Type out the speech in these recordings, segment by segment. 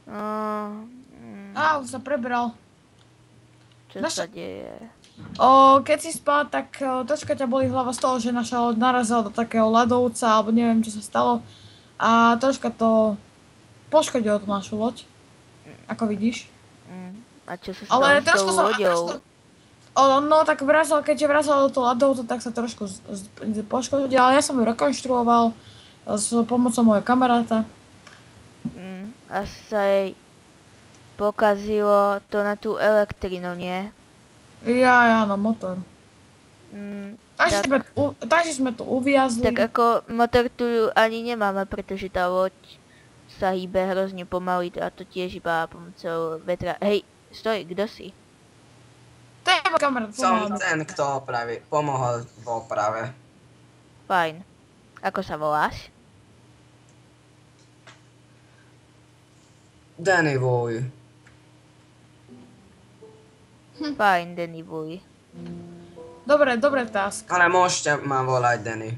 Už sa prebral. Čo sa deje? Keď si spal, tak troška ťa boli hlava z toho, že naša loď narazila do takého ľadovca, alebo neviem, čo sa stalo. A troška to poškodilo tú našu loď, ako vidíš. A čo sa stalo s tou loďou? No tak keďže vrazil do toho ľadovca, tak sa trošku poškodil, ale ja som ju rekonštruoval s pomocou mojho kamaráta. A sa jej pokazilo to na tú elektrinu, nie? Áno, motor. Takže sme tu uviazli. Tak ako motor tu ani nemáme, pretože tá loď sa hýbe hrozne pomaly a to tiež iba pomocou vetra. Hej, stoj, kto si? To je môj kamarát. Som ten, kto pomohol v oprave. Fajn. Ako sa voláš? Danny Vuj. Fajn, Danny Vuj. Dobre, Task. Ale môžete ma volať Danny.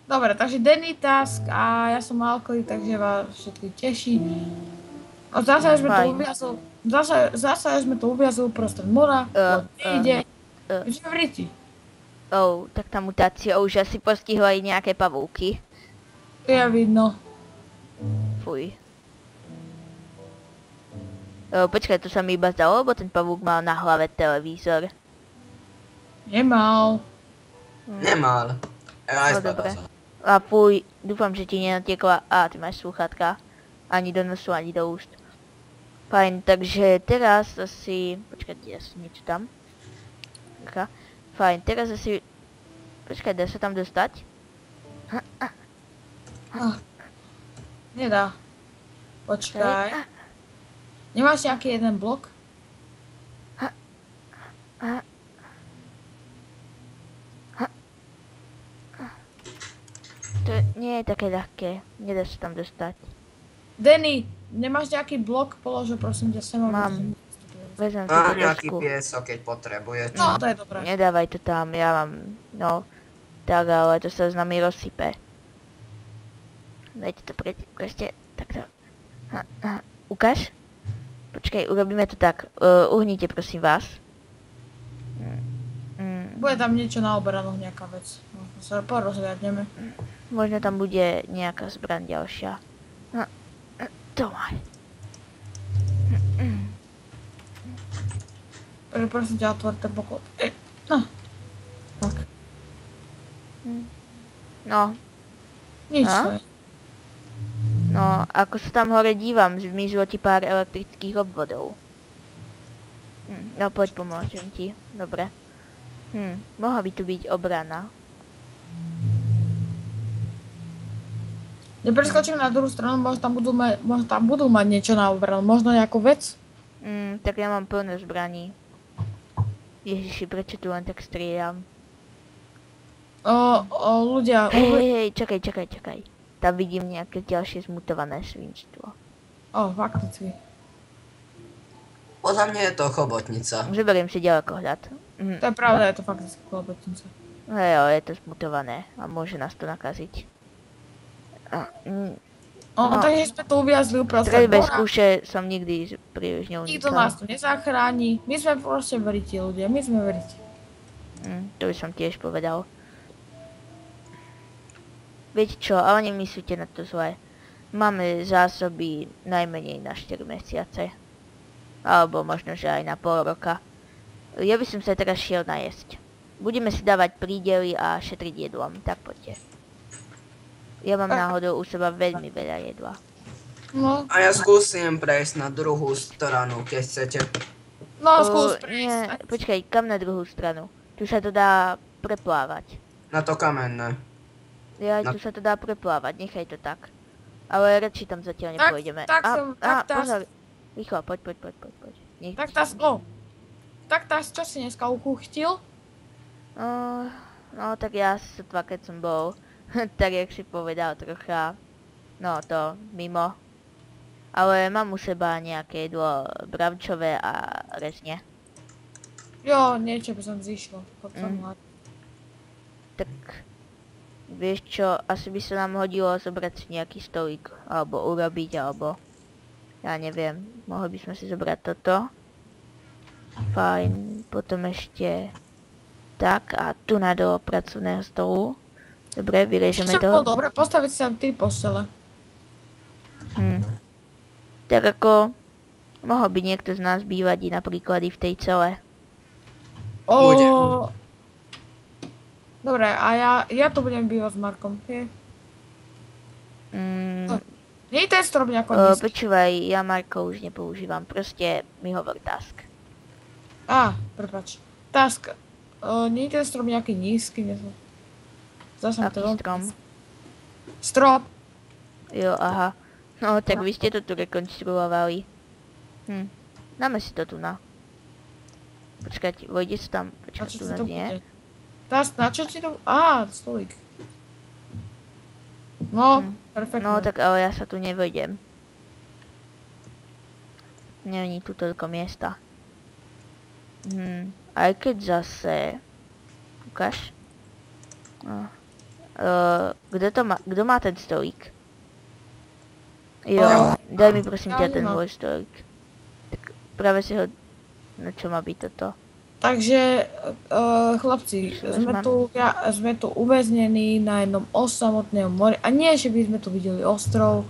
Dobre, takže Danny, Task a ja som Malcolm, takže vás všetkých teší. Zase sme tu uviazli uprostred mora, ide. Že v riti. Tak tá mutácia už asi postihla aj nejaké pavúky. Je vidno. Fuj. Počkaj, to sa mi iba zdalo, lebo ten pavúk mal na hlave televízor. Nemal. Dobre. A fuj, dúfam, že ti nenatiekla. Ty máš slúchatka. Ani do nosu, ani do úst. Fajn, takže teraz asi... Počkajte, ja si niečo tam. Fajn, teraz asi... Počkaj, dá sa tam dostať? Nedá. Počkaj. Nemáš nejaký jeden blok? To nie je také ľahké. Nedá sa tam dostať. Danny, nemáš nejaký blok? Polož ho prosím ťa sem. Mám. Vezmem si to nejaký trošku. piesok, keď potrebujete. No, to je dobré. Nedávaj to tam, ja mám, no, tak, ale to sa s nami rozsype. Dajte to proste, takto. Ukáž? Počkaj, urobíme to tak, uhnite prosím vás. Bude tam niečo na obranoch, nejaká vec. Možno sa porozhľadneme. Možno tam bude nejaká zbraň ďalšia. To maj. Prosím ťa, otvor ten poklop. No. Tak. No. Nič to je. No, ako sa tam hore dívam, zmizlo ti pár elektrických obvodov. No poď, pomôžem ti. Dobre. Mohla by tu byť obrana. Nepreskočím na druhú stranu, možno tam budú mať niečo na obranu. Možno nejakú vec? Tak ja mám plné zbraní. Ježiši, prečo tu len tak strieľam? Ľudia... Hej, čakaj. Tam vidím nejaké ďalšie zmutované svinstvo. Fakticky. Podľa mňa je to chobotnica. Zoberiem si ďalekohľad. To je pravda, je to fakticky chobotnica. Hej, je to zmutované a môže nás to nakaziť. Takže sme tu uviazli uprostred mora. Bez skúše som nikdy príliš neunikal. Nikto nás tu nezachráni. My sme proste veriti ľudia, my sme veriti. To by som tiež povedal. Viete čo, ale nemyslíte na to zle. Máme zásoby najmenej na 4 mesiace. Alebo možno, že aj na pol roka. Ja by som sa teraz šiel najesť. Budeme si dávať prídely a šetriť jedlom, tak poďte. Ja mám náhodou u seba veľmi veľa jedla. No. A ja skúsim prejsť na druhú stranu, keď chcete. No, skús prejsť. Nie, počkaj, kam na druhú stranu? Tu sa to dá preplávať. Na to kamenné. Tu sa to dá preplávať, nechaj to tak. Ale radši tam zatiaľ nepôjdeme. Pozor. Rýchlo, poď. Tak čo si dneska ukuchtil? No, tak ja sotva, keď som bol, tak jak si povedal trocha, no to mimo. Ale mám u seba nejaké jedlo bravčové a rezne. Jo, niečo by som zišlo. Tak, vieš čo, asi by sa nám hodilo zobrať si nejaký stolík, alebo urobiť, alebo Ja neviem, mohli by sme si zobrať toto. Fajn, potom ešte tak a tu na do pracovného stolu. Dobre, vyrežeme Čo bolo to. dobre postaviť si tam 3 postele. Tak ako mohol by niekto z nás bývať i napríklad i v tej cele. Bude. Dobre, a ja tu budem bývať s Markom. Nie je ten strom nejako nízky. Počúvaj, ja Marko už nepoužívam, proste mi hovor task. Prepáč. Task. Nie je ten strom nejaký nízky, Zase Aký strom? Strop. Jo, aha. No, tak vy ste to tu rekonštruovali. Dáme si to tu na. Počkať, vojde sa tam. Počkať, tu na nie. Na čo ti to? Stolík. Perfektne. No, tak ale ja sa tu nevojdem. Není tu toľko miesta. Aj keď zase... Ukáž. Kto má ten stolík? Jo, daj mi prosím ťa ten môj stolík. Tak práve si ho... No čo má byť toto? Takže, chlapci, sme tu uväznení na jednom osamotného more. A nie, že by sme tu videli ostrov,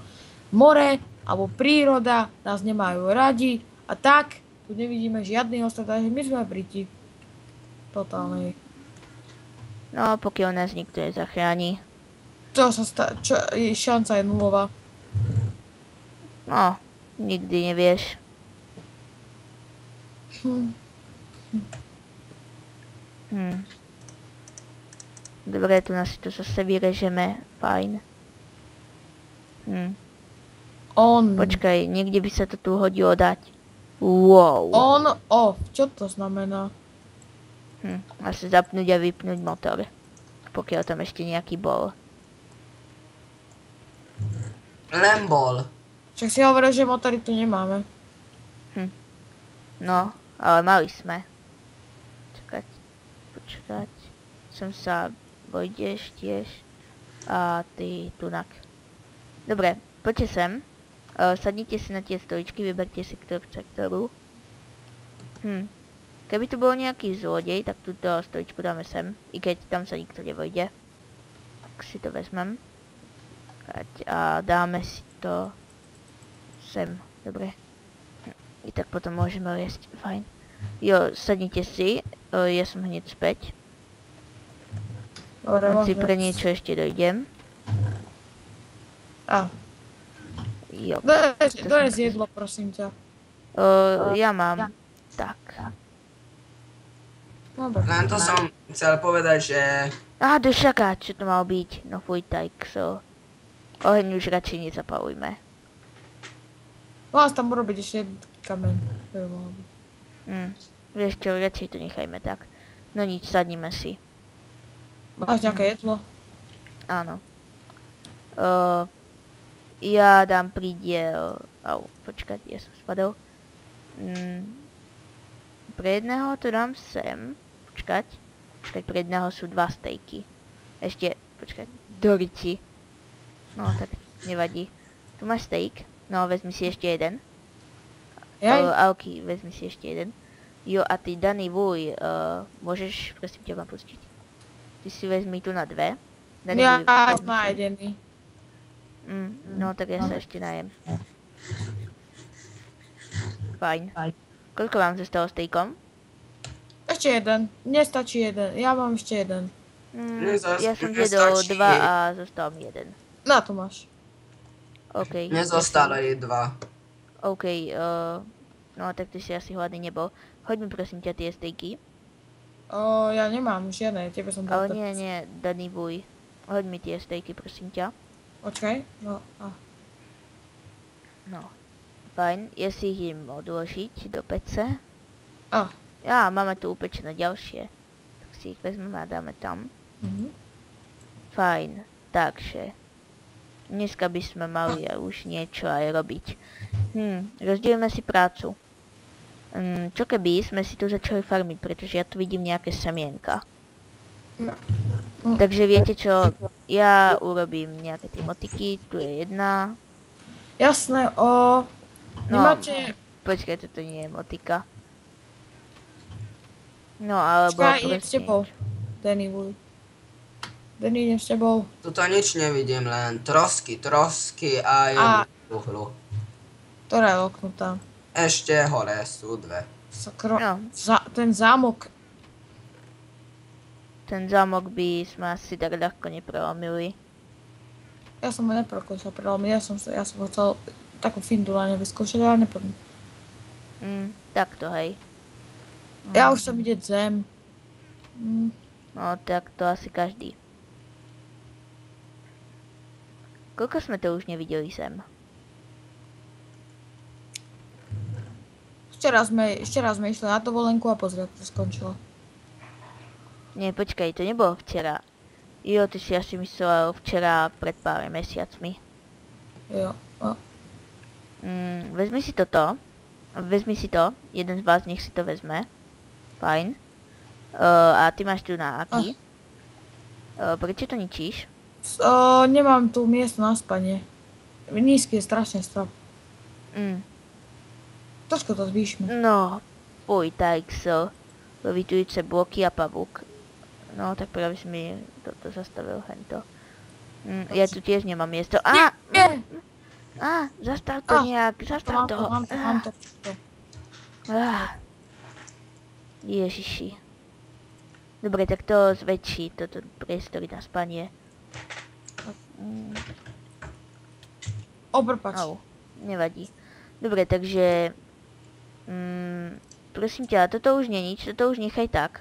more, alebo príroda, nás nemajú radi. A tak, tu nevidíme žiadny ostrov, takže my sme Briti. Totálne. No, pokiaľ nás nikto nezachráni. Šanca je nulová. No, nikdy nevieš. Dobre, tu nás to zase vyrežeme. Fajn. Počkaj, niekde by sa to tu hodilo dať. Wow. Off. Čo to znamená? Asi zapnúť a vypnúť motor. Pokiaľ tam ešte nejaký bol. Len bol. Však si hovoril, že motory tu nemáme. No, ale mali sme. Počkať. Som sa vojdeš tiež. A ty tunak. Dobre, poďte sem. Sadnite si na tie stoličky, vyberte si ktorú. Keby tu bol nejaký zlodej, tak túto stoličku dáme sem. I keď tam sa nikto nevojde. Tak si to vezmem. A dáme si to sem. Dobre. I tak potom môžeme jesť. Fajn. Jo, sadnite si. Ja som hneď späť. Si pre niečo ešte dojdem. Jo. Dones jedlo, prosím ťa. Ja mám. Tak. Len to som chcel povedať, že... Do šaká, čo to mal byť? No fuj, tak so. Oheň už radšej nezapalujme. Vás tam urobiť ešte jeden kameň. Vieš čo, radšej to nechajme tak. No nič, sadnime si. Máš nejaké jedlo? Áno. Ja dám prídiel... počkať, ja som spadol. Pre jedného to dám sem. Počkať, pre jedného sú 2 stejky. Ešte, počkať, dorici. No tak, nevadí. Tu máš steak. No, vezmi si ešte jeden. Alky, vezmi si ešte jeden. Jo, a ty, daný Vuj, môžeš, prosím ťa, ma pustiť. Ty si vezmi tu na 2. Ja na jedený. No, tak ja sa ešte najem. Fajn. Koľko vám zostalo stejkom? Ešte jeden. Nestačí jeden. Ja mám ešte jeden. Ja som zjedol 2 a zostal mi 1. Na to máš. OK. Nezostalo jej 2. OK, no tak ty si asi hladný nebol. Hoď mi prosím ťa tie stejky. Ja nemám žiadne, tebe som dal. Ale nie, daný Vuj. Hoď mi tie stejky, prosím ťa. Počkaj, No, fajn, ja si ich idem odložiť do pece. Máme tu upečené ďalšie. Tak si ich vezmeme a dáme tam. Fajn, takže. Dneska by sme mali už niečo aj robiť. Rozdielme si prácu. Čo keby sme si tu začali farmiť, pretože ja tu vidím nejaké semienka. Takže viete čo, ja urobím nejaké tie motiky, tu je jedna. Jasné, No, Nemáte... počkaj, toto nie je motika. No, alebo Počkaj, idem s proste tebou. niečo. Danny Wood. Danny, idem s tebou. Tuto nič nevidím, len trosky a A- jednu uhlu. Ktorá je oknutá? Ešte hore sú dve. Sakro... No. Ten zámok. Ten zámok by sme asi tak ľahko neprelomili. Ja som ho neprokúšal prelomiť. Ja som chcel takú fintu na ne vyskúšať, ale nepoďme. Takto, hej. Ja už som vidieť zem. No, tak to asi každý. Koľko sme to už nevideli sem? Ešte raz sme išli na dovolenku a pozri, ako to skončilo. Nie, počkaj, to nebolo včera. Jo, ty si asi myslel včera pred pár mesiacmi. Jo. Vezmi si toto. Vezmi si to. Jeden z vás nech si to vezme. Fajn. A ty máš tu na aký? Prečo to ničíš? Nemám tu miesto na spanie. Nízky je strašne strop. Trošku to zvýšme. No, fuj, tak so. Levitujúce bloky a pavúk. No, tak práve si mi toto zastavil hento. Ja tu tiež nemám miesto. Nie! Zastav to nejak, zastav to. Mám to. Ježiši. Dobre, tak to zväčší, toto priestory na spanie. Prepáč. Au, nevadí. Dobre, takže... prosím ťa, toto už nie nič, toto už nechaj tak.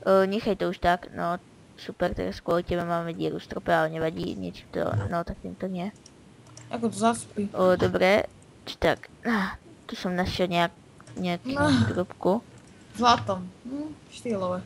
Nechaj to už tak, no super, teraz kvôli tebe máme dieru v strope, ale nevadí, niečo to, no tak týmto nie. Ako to zaspí. Dobre, tak, tu som našiel nejakú trubku. Zlatom. Štýlové.